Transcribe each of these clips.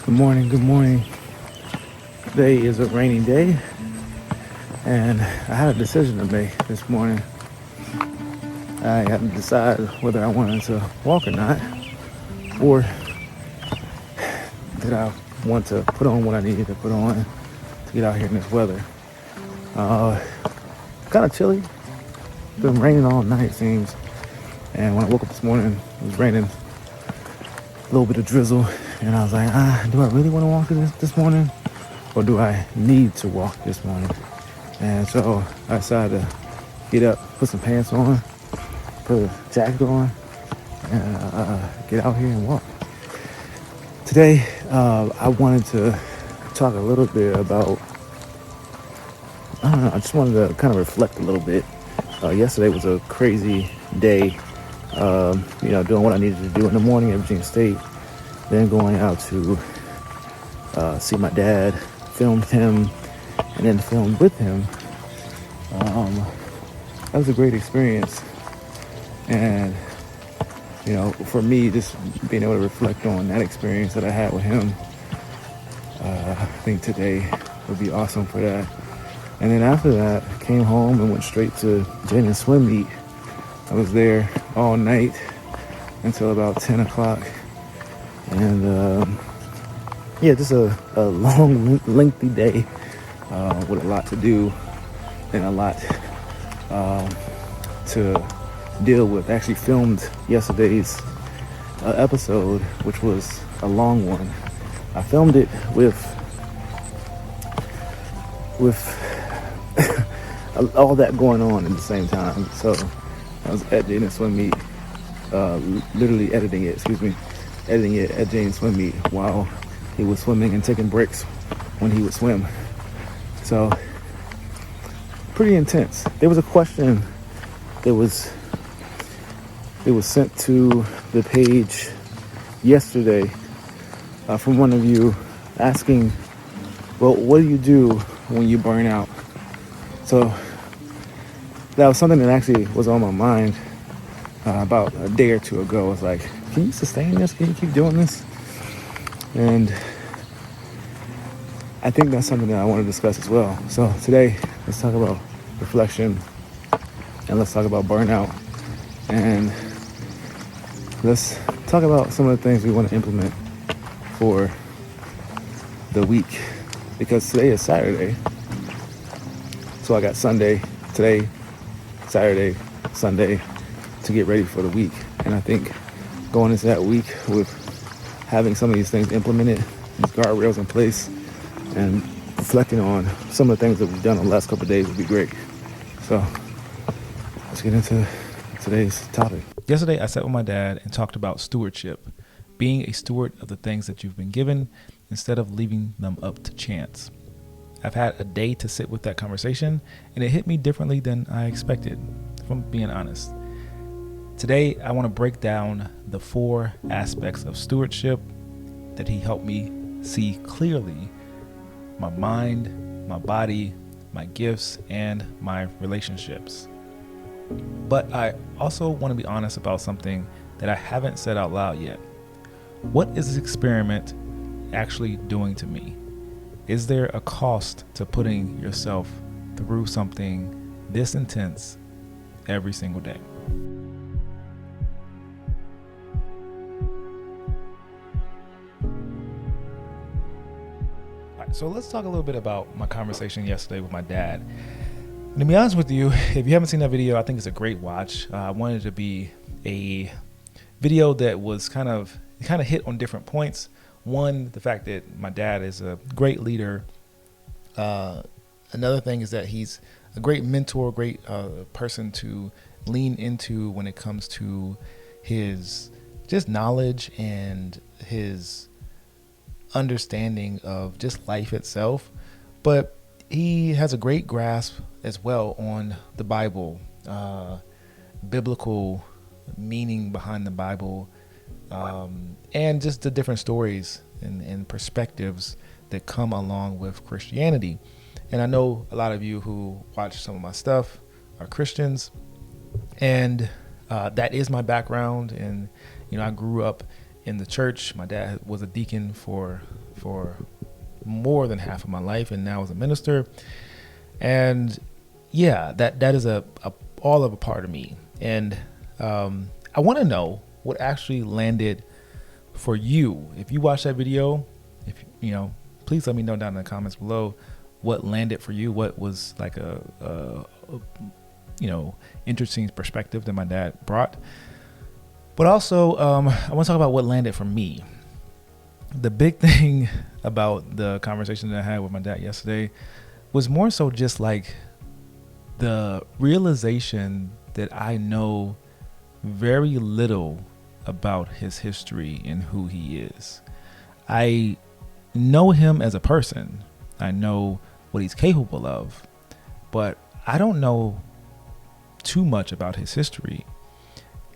Good morning, good morning. Today is a rainy day, and I had a decision to make this morning. I had to decide whether I wanted to walk or not, or did I want to put on what I needed to put on to get out here in this weather. Uh, Kind of chilly. It's been raining all night, it seems. And when I woke up this morning, it was raining, a little bit of drizzle, and I was like, do I really want to walk this morning, or do I need to walk this morning? And so I decided to get up, put some pants on, put a jacket on, and get out here and walk. Today, I wanted to talk a little bit about, I don't know, I just wanted to kind of reflect a little bit. Yesterday was a crazy day, doing what I needed to do in the morning at Virginia State, then going out to see my dad, filmed him, and then filmed with him. That was a great experience. And, for me, just being able to reflect on that experience that I had with him, I think today would be awesome for that. And then after that, I came home and went straight to Jaden's swim meet. I was there all night until about 10 o'clock. And, just a long, lengthy day with a lot to do and a lot to deal with. I actually filmed yesterday's episode, which was a long one. I filmed it with all that going on at the same time. So I was at Jaden's swim meet, literally editing it at Jaden's swim meet while he was swimming and taking breaks when he would swim. So pretty intense. There was a question that was sent to the page yesterday from one of you asking, well, what do you do when you burn out? So that was something that actually was on my mind about a day or two ago. I was like, can you sustain this? Can you keep doing this? And I think that's something that I want to discuss as well. So today, let's talk about reflection, and let's talk about burnout, and let's talk about some of the things we want to implement for the week, because today is Saturday. So I got Sunday, today, Saturday, Sunday to get ready for the week. And I think going into that week with having some of these things implemented, these guardrails in place, and reflecting on some of the things that we've done in the last couple of days would be great. So let's get into today's topic. Yesterday, I sat with my dad and talked about stewardship, being a steward of the things that you've been given instead of leaving them up to chance. I've had a day to sit with that conversation, and it hit me differently than I expected, if I'm being honest. Today, I want to break down the 4 aspects of stewardship that he helped me see clearly: my mind, my body, my gifts, and my relationships. But I also want to be honest about something that I haven't said out loud yet. What is this experiment actually doing to me? Is there a cost to putting yourself through something this intense every single day? All right, so let's talk a little bit about my conversation yesterday with my dad. And to be honest with you, if you haven't seen that video, I think it's a great watch. I wanted it to be a video that was kind of hit on different points. One, the fact that my dad is a great leader. Another thing is that he's a great mentor, great person to lean into when it comes to his just knowledge and his understanding of just life itself. But he has a great grasp as well on the Bible, biblical meaning behind the Bible, and just the different stories and perspectives that come along with Christianity. And I know a lot of you who watch some of my stuff are Christians, and that is my background. And I grew up in the church. My dad was a deacon for more than half of my life, and now is a minister. And yeah, that is a all of a part of me. And I want to know what actually landed for you. If you watch that video, if you know, please let me know down in the comments below what landed for you. What was like a interesting perspective that my dad brought. But also, I want to talk about what landed for me. The big thing about the conversation that I had with my dad yesterday was more so just like the realization that I know very little about his history and who he is. I know him as a person. I know what he's capable of, but I don't know too much about his history.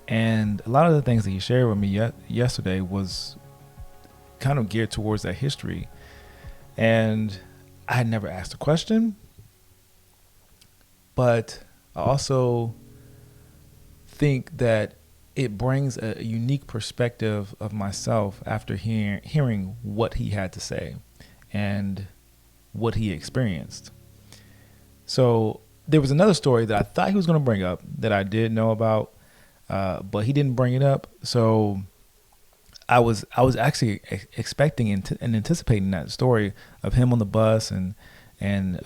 And a lot of the things that he shared with me yesterday was kind of geared towards that history. And I had never asked a question, but I also think that it brings a unique perspective of myself after hearing what he had to say and what he experienced. So there was another story that I thought he was going to bring up that I did know about, but he didn't bring it up. So I was actually expecting and anticipating that story of him on the bus and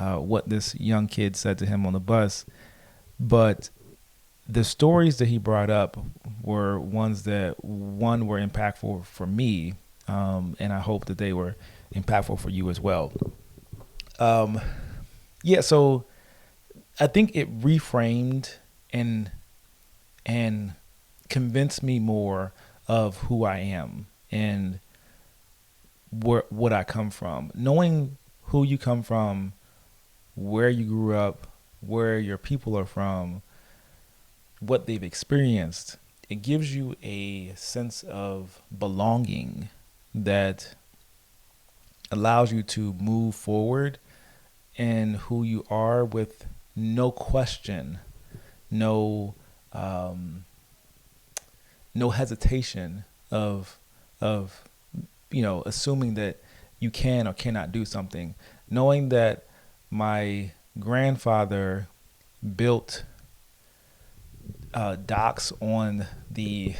what this young kid said to him on the bus. But the stories that he brought up were ones that were impactful for me, and I hope that they were impactful for you as well. So I think it reframed and convinced me more of who I am and what I come from. Knowing who you come from, where you grew up, where your people are from, what they've experienced, it gives you a sense of belonging that allows you to move forward in who you are with no question, no hesitation of assuming that you can or cannot do something. Knowing that my grandfather built docks at the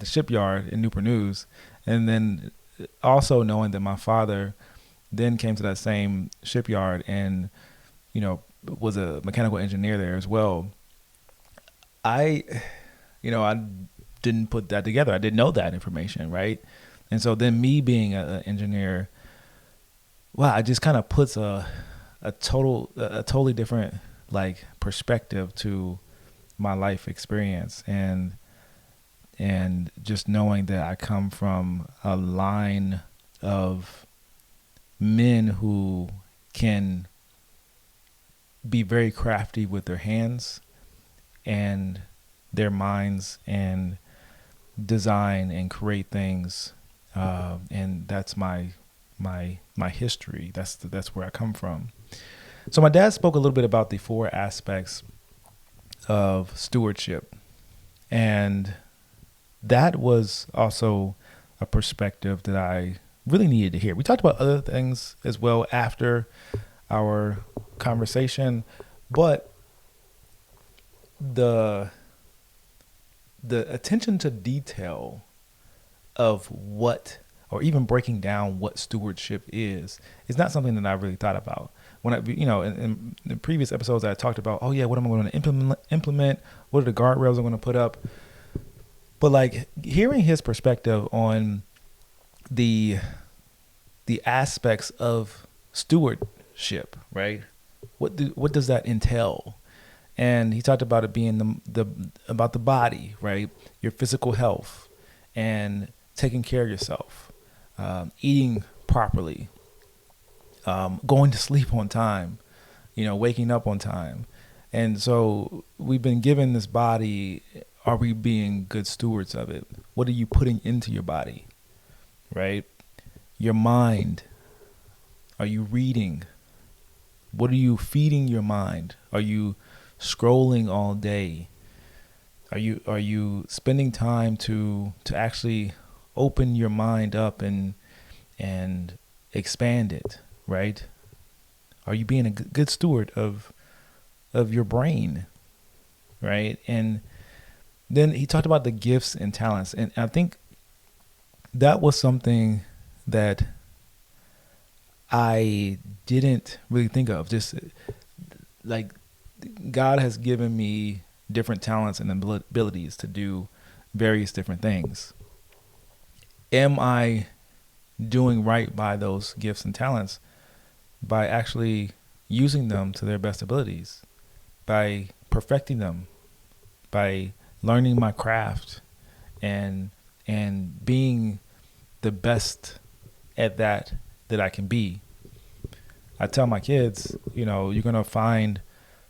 shipyard in Newport News, and then also knowing that my father then came to that same shipyard and was a mechanical engineer there as well. I didn't put that together. I didn't know that information, right? And so then me being an engineer, wow, it just kind of puts a totally different like perspective to my life experience, and just knowing that I come from a line of men who can be very crafty with their hands and their minds and design and create things, and that's my history. That's where I come from. So my dad spoke a little bit about the 4 aspects of stewardship, and that was also a perspective that I really needed to hear. We talked about other things as well after our conversation, but the attention to detail of what, or even breaking down what stewardship is not something that I really thought about. When in the previous episodes I talked about, what am I going to implement? What are the guardrails I'm going to put up? But like hearing his perspective on the aspects of stewardship, right? What does that entail? And he talked about it being about the body, right? Your physical health and taking care of yourself, eating properly, going to sleep on time, waking up on time. And so we've been given this body. Are we being good stewards of it? What are you putting into your body, right? Your mind. Are you reading? What are you feeding your mind? Are you scrolling all day? Are you spending time to actually open your mind up and expand it, right? Are you being a good steward of your brain, right? And then he talked about the gifts and talents, and I think that was something that I didn't really think of. Just like God has given me different talents and abilities to do various different things. Am I doing right by those gifts and talents by actually using them to their best abilities, by perfecting them, by learning my craft and being the best at that I can be? I tell my kids, you're gonna find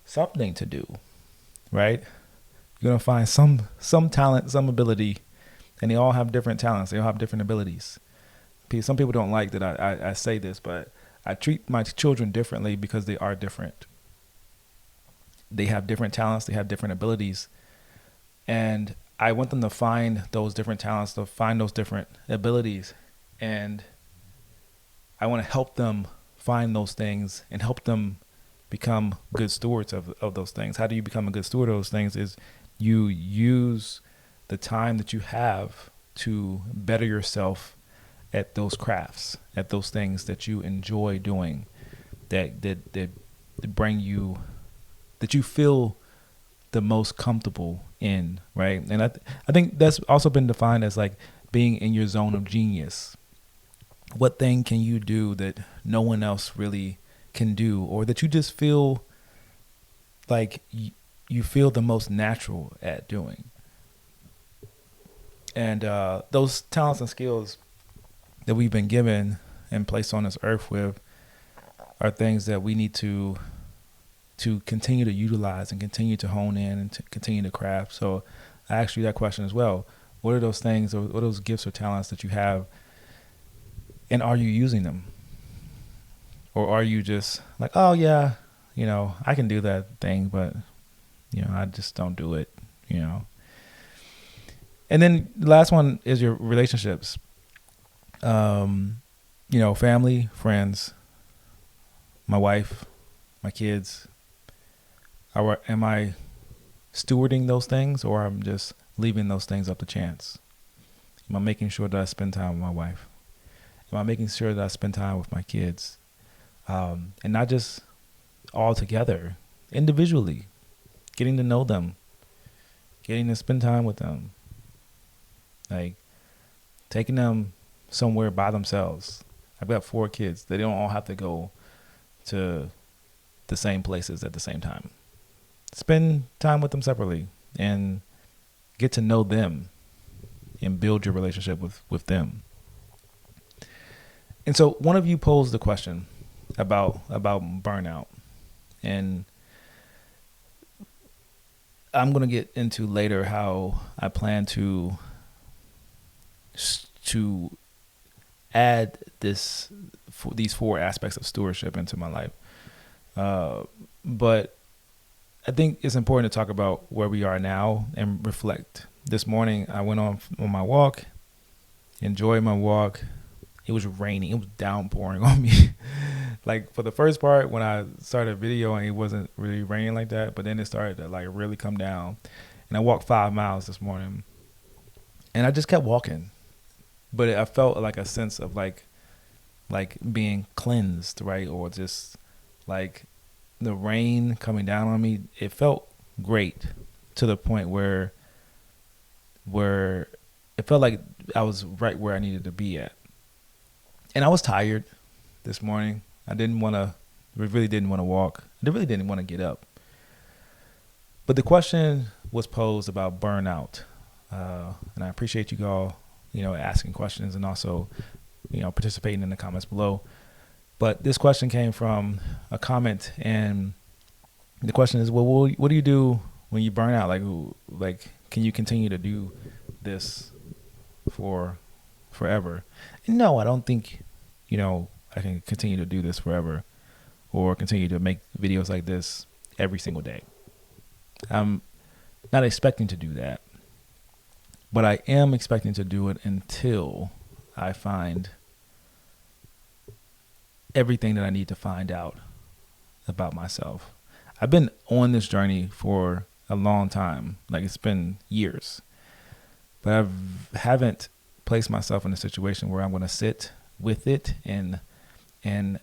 something to do, right? You're gonna find some talent, some ability, and they all have different talents. They all have different abilities. Some people don't like that I say this, but I treat my children differently because they are different. They have different talents. They have different abilities, and I want them to find those different talents, to find those different abilities, and I want to help them find those things and help them become good stewards of those things. How do you become a good steward of those things? Is you use the time that you have to better yourself at those crafts, at those things that you enjoy doing, that bring you, that you feel the most comfortable in, right? And I think that's also been defined as like being in your zone of genius. What thing can you do that no one else really can do, or that you just feel like you feel the most natural at doing? And those talents and skills that we've been given and placed on this earth with are things that we need to continue to utilize and continue to hone in and to continue to craft. So I asked you that question as well. What are those things, or what are those gifts or talents that you have, and are you using them? Or are you just like, oh yeah, I can do that thing, but I just don't do it. And then the last one is your relationships. Family, friends, my wife, my kids. Am I stewarding those things, or I'm just leaving those things up to chance? Am I making sure that I spend time with my wife? Am I making sure that I spend time with my kids? And not just all together, individually, getting to know them, getting to spend time with them, like taking them somewhere by themselves. I've got 4 kids. They don't all have to go to the same places at the same time. Spend time with them separately and get to know them and build your relationship with them. And so one of you posed the question about burnout, and I'm going to get into later how I plan to add these 4 aspects of stewardship into my life. But I think it's important to talk about where we are now and reflect. This morning, I went on my walk, enjoyed my walk. It was raining. It was downpouring on me. Like for the first part, when I started videoing, it wasn't really raining like that. But then it started to like really come down. And I walked 5 miles this morning. And I just kept walking. But I felt like a sense of like being cleansed, right? Or just like the rain coming down on me. It felt great to the point where it felt like I was right where I needed to be at. And I was tired this morning. I really didn't want to walk. I really didn't want to get up. But the question was posed about burnout. And I appreciate you all, asking questions and also, participating in the comments below. But this question came from a comment, and the question is, well, what do you do when you burn out? Like, can you continue to do this for forever? And no, I don't think, I can continue to do this forever or continue to make videos like this every single day. I'm not expecting to do that, but I am expecting to do it until I find everything that I need to find out about myself. I've been on this journey for a long time. Like, it's been years, but I haven't placed myself in a situation where I'm going to sit with it and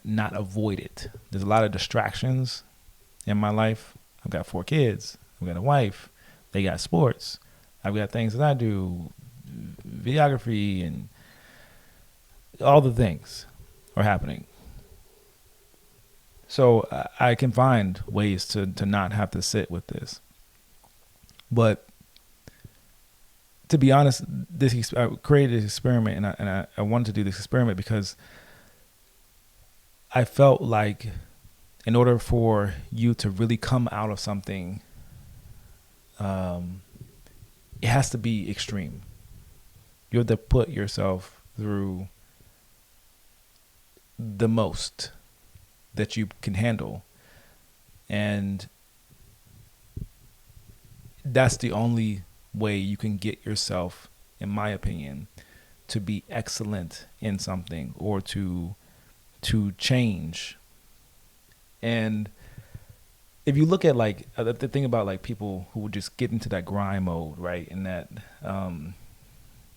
not avoid it. There's a lot of distractions in my life. I've got 4 kids. I've got a wife. They got sports. I've got things that I do, videography, and all the things are happening. So I can find ways to not have to sit with this. But to be honest, I created this experiment, and I wanted to do this experiment because I felt like in order for you to really come out of something, it has to be extreme. You have to put yourself through the most that you can handle. And that's the only way you can get yourself, in my opinion, to be excellent in something or to change. And if you look at like the thing about like people who would just get into that grind mode, right? And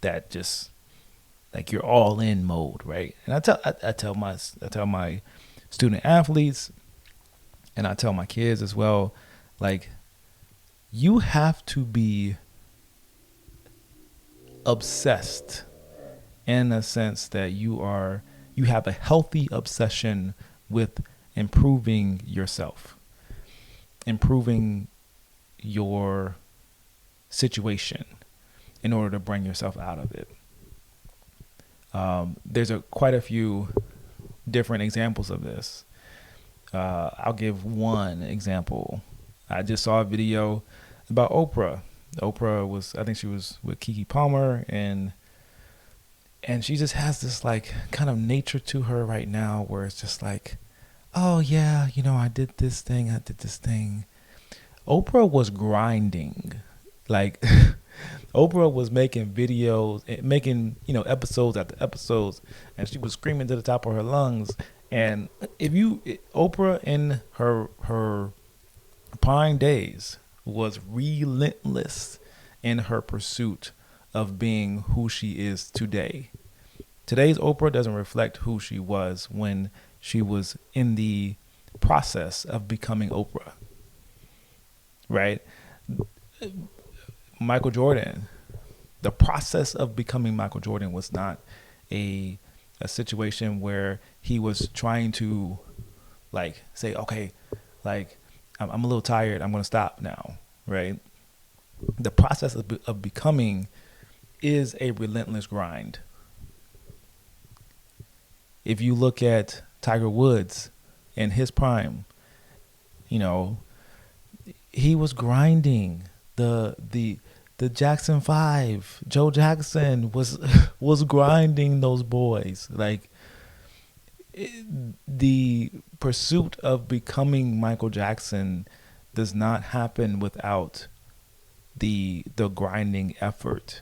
that just like you're all in mode, right? And I tell my student athletes, and I tell my kids as well, like, you have to be obsessed in a sense that you have a healthy obsession with improving yourself, improving your situation in order to bring yourself out of it. There's quite a few different examples of this. I'll give one example. I just saw a video about Oprah. I think she was with Keke Palmer, and she just has this like kind of nature to her right now where it's just like, oh yeah, I did this thing. Oprah was grinding. Like Oprah was making videos, making, episodes after episodes, and she was screaming to the top of her lungs. And Oprah in her prime days was relentless in her pursuit of being who she is today. Today's Oprah doesn't reflect who she was when she was in the process of becoming Oprah, right? Michael Jordan, the process of becoming Michael Jordan was not a situation where he was trying to like say, okay, like I'm a little tired, I'm going to stop now, right? The process of becoming is a relentless grind. If you look at Tiger Woods in his prime, he was grinding. The Jackson 5, Joe Jackson was grinding those boys. Like the pursuit of becoming Michael Jackson does not happen without the grinding effort.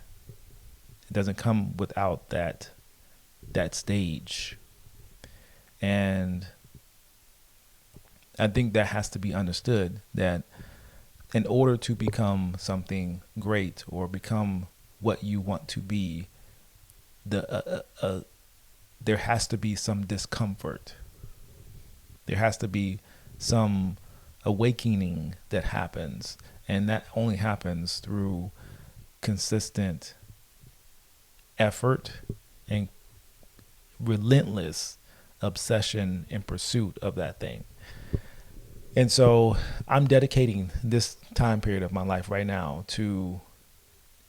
It doesn't come without that stage. And I think that has to be understood, that in order to become something great or become what you want to be, there has to be some discomfort. There has to be some awakening that happens, and that only happens through consistent effort and relentless obsession in pursuit of that thing. And so I'm dedicating this time period of my life right now to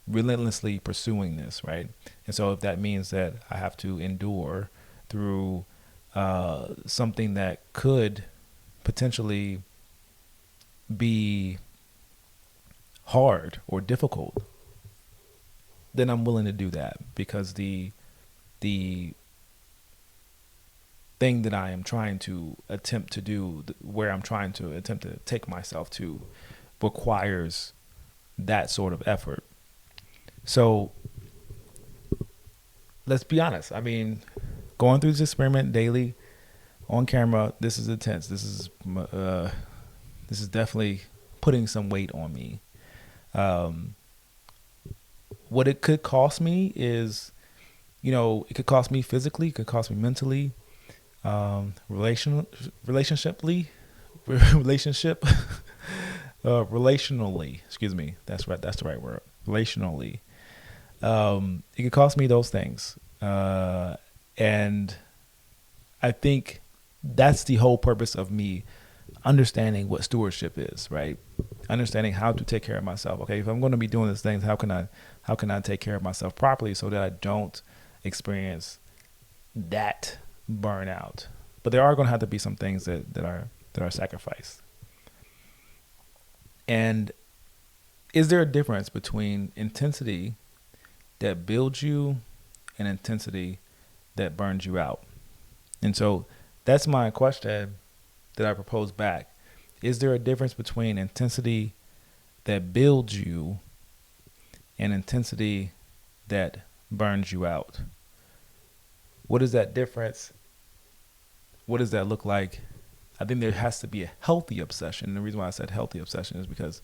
relentlessly pursuing this, right? And so if that means that I have to endure through something that could potentially be hard or difficult, then I'm willing to do that, because the thing that I am trying to attempt to do, where I'm trying to attempt to take myself to, requires that sort of effort. So let's be honest. I mean, going through this experiment daily on camera, this is intense. This is definitely putting some weight on me. What it could cost me is, it could cost me physically, it could cost me mentally, relationship, relationally. Excuse me. That's right. That's the right word. Relationally. It could cost me those things, and I think that's the whole purpose of me understanding what stewardship is, right? Understanding how to take care of myself. Okay, if I'm going to be doing these things, how can I take care of myself properly so that I don't experience that burnout? But there are going to have to be some things that are sacrificed. And is there a difference between intensity that builds you and intensity that burns you out? And so that's my question that I propose back. Is there a difference between intensity that builds you and intensity that burns you out? What is that difference? What does that look like? I think there has to be a healthy obsession. And the reason why I said healthy obsession is because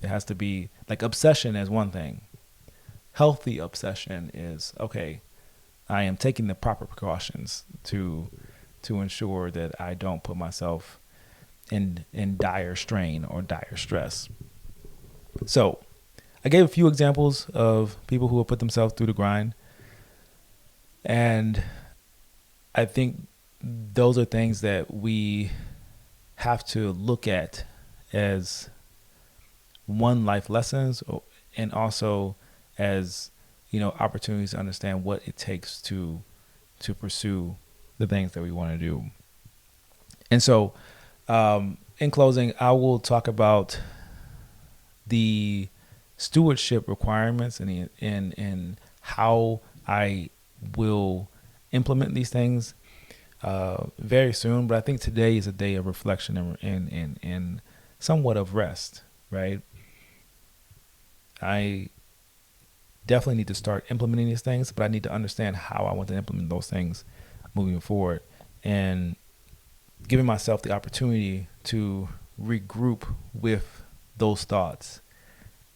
it has to be, like, obsession is one thing. Healthy obsession is, okay, I am taking the proper precautions to ensure that I don't put myself in dire strain or dire stress. So I gave a few examples of people who have put themselves through the grind. And I think those are things that we have to look at as one, life lessons, and also as, opportunities to understand what it takes to pursue the things that we want to do. And so, in closing, I will talk about the stewardship requirements and how I will implement these things very soon. But I think today is a day of reflection and somewhat of rest, right? I definitely need to start implementing these things, but I need to understand how I want to implement those things moving forward, and giving myself the opportunity to regroup with those thoughts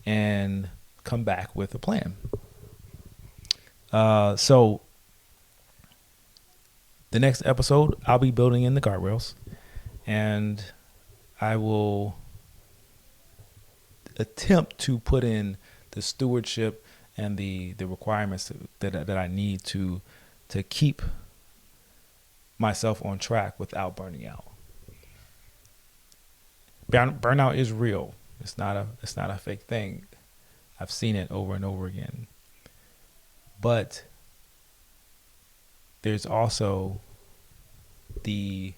and come back with a plan. So the next episode, I'll be building in the guardrails, and I will attempt to put in the stewardship and the requirements that I need to keep myself on track without burning out. Burnout is real. It's not a fake thing. I've seen it over and over again. But there's also the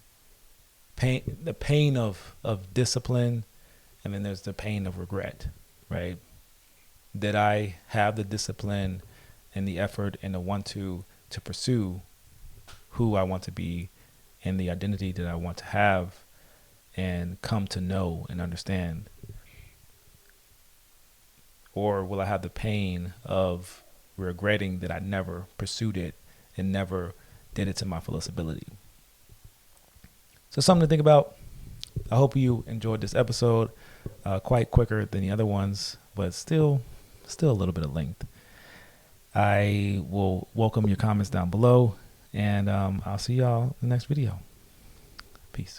pain of discipline, and then there's the pain of regret, right? That I have the discipline and the effort and the want to pursue who I want to be and the identity that I want to have and come to know and understand? Or will I have the pain of regretting that I never pursued it and never did it to my fullest ability? So something to think about. I hope you enjoyed this episode. Quite quicker than the other ones, but still a little bit of length. I will welcome your comments down below, and I'll see y'all in the next video. Peace.